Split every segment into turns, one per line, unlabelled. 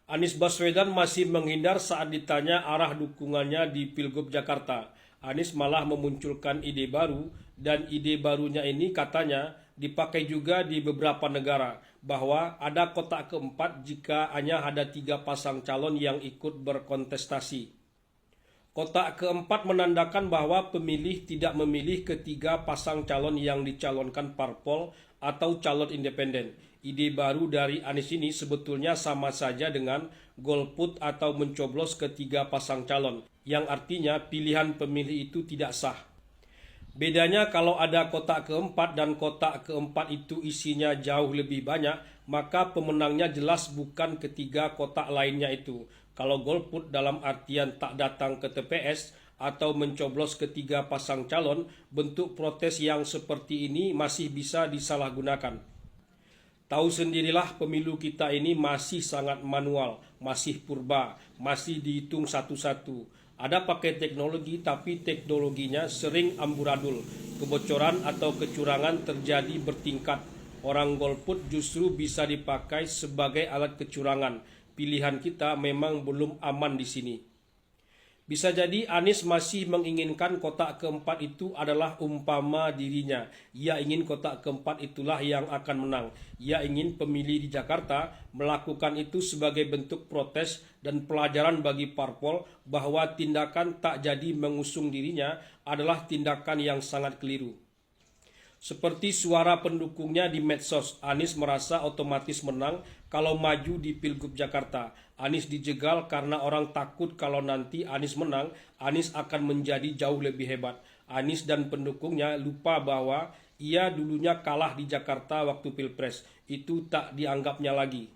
Anies Baswedan masih menghindar saat ditanya arah dukungannya di Pilgub Jakarta. Anies malah memunculkan ide baru, dan ide barunya ini katanya dipakai juga di beberapa negara, bahwa ada kotak keempat jika hanya ada 3 pasang calon yang ikut berkontestasi. Kotak keempat menandakan bahwa pemilih tidak memilih ketiga pasang calon yang dicalonkan parpol atau calon independen. Ide baru dari Anies ini sebetulnya sama saja dengan golput atau mencoblos ketiga pasang calon, yang artinya pilihan pemilih itu tidak sah. Bedanya kalau ada kotak keempat dan kotak keempat itu isinya jauh lebih banyak, maka pemenangnya jelas bukan ketiga kotak lainnya itu. Kalau golput dalam artian tak datang ke TPS atau mencoblos ketiga pasang calon, bentuk protes yang seperti ini masih bisa disalahgunakan. Tahu sendirilah pemilu kita ini masih sangat manual, masih purba, masih dihitung satu-satu. Ada pakai teknologi tapi teknologinya sering amburadul. Kebocoran atau kecurangan terjadi bertingkat. Orang golput justru bisa dipakai sebagai alat kecurangan. Pilihan kita memang belum aman di sini. Bisa jadi Anies masih menginginkan kotak keempat itu adalah umpama dirinya. Ia ingin kotak keempat itulah yang akan menang. Ia ingin pemilih di Jakarta melakukan itu sebagai bentuk protes dan pelajaran bagi parpol bahwa tindakan tak jadi mengusung dirinya adalah tindakan yang sangat keliru. Seperti suara pendukungnya di medsos, Anies merasa otomatis menang kalau maju di Pilgub Jakarta. Anies dijegal karena orang takut kalau nanti Anies menang, Anies akan menjadi jauh lebih hebat. Anies dan pendukungnya lupa bahwa ia dulunya kalah di Jakarta waktu Pilpres. Itu tak dianggapnya lagi.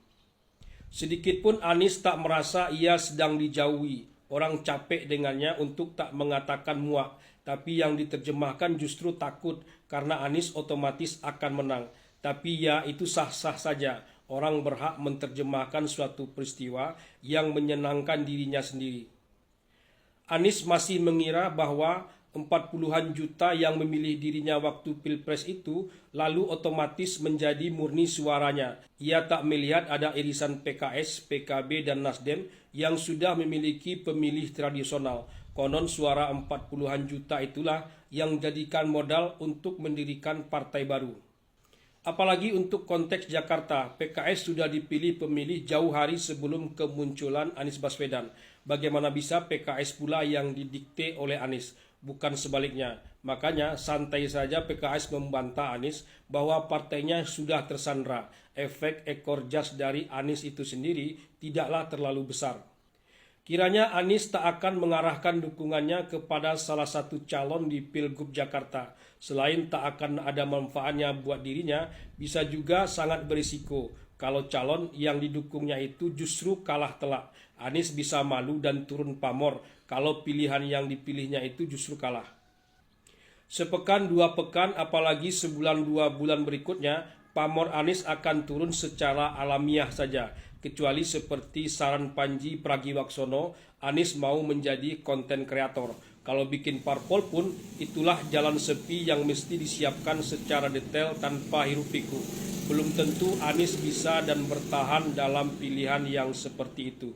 Sedikitpun Anies tak merasa ia sedang dijauhi. Orang capek dengannya untuk tak mengatakan muak, tapi yang diterjemahkan justru takut karena Anies otomatis akan menang. Tapi ya itu sah-sah saja, orang berhak menerjemahkan suatu peristiwa yang menyenangkan dirinya sendiri. Anies masih mengira bahwa 40-an juta yang memilih dirinya waktu Pilpres itu lalu otomatis menjadi murni suaranya. Ia tak melihat ada irisan PKS, PKB, dan Nasdem yang sudah memiliki pemilih tradisional. Konon suara 40-an juta itulah yang jadikan modal untuk mendirikan partai baru. Apalagi untuk konteks Jakarta, PKS sudah dipilih pemilih jauh hari sebelum kemunculan Anies Baswedan. Bagaimana bisa PKS pula yang didikte oleh Anies? Bukan sebaliknya. Makanya santai saja PKS membantah Anies bahwa partainya sudah tersandra. Efek ekor jas dari Anies itu sendiri tidaklah terlalu besar. Kiranya Anies tak akan mengarahkan dukungannya kepada salah satu calon di Pilgub Jakarta. Selain tak akan ada manfaatnya buat dirinya, bisa juga sangat berisiko kalau calon yang didukungnya itu justru kalah telak. Anies bisa malu dan turun pamor kalau pilihan yang dipilihnya itu justru kalah. Sepekan, 2 pekan, apalagi sebulan 2 bulan berikutnya, pamor Anies akan turun secara alamiah saja. Kecuali seperti saran Panji Pragiwaksono, Anies mau menjadi konten kreator. Kalau bikin parpol pun, itulah jalan sepi yang mesti disiapkan secara detail tanpa hiruk-pikuk. Belum tentu Anies bisa dan bertahan dalam pilihan yang seperti itu.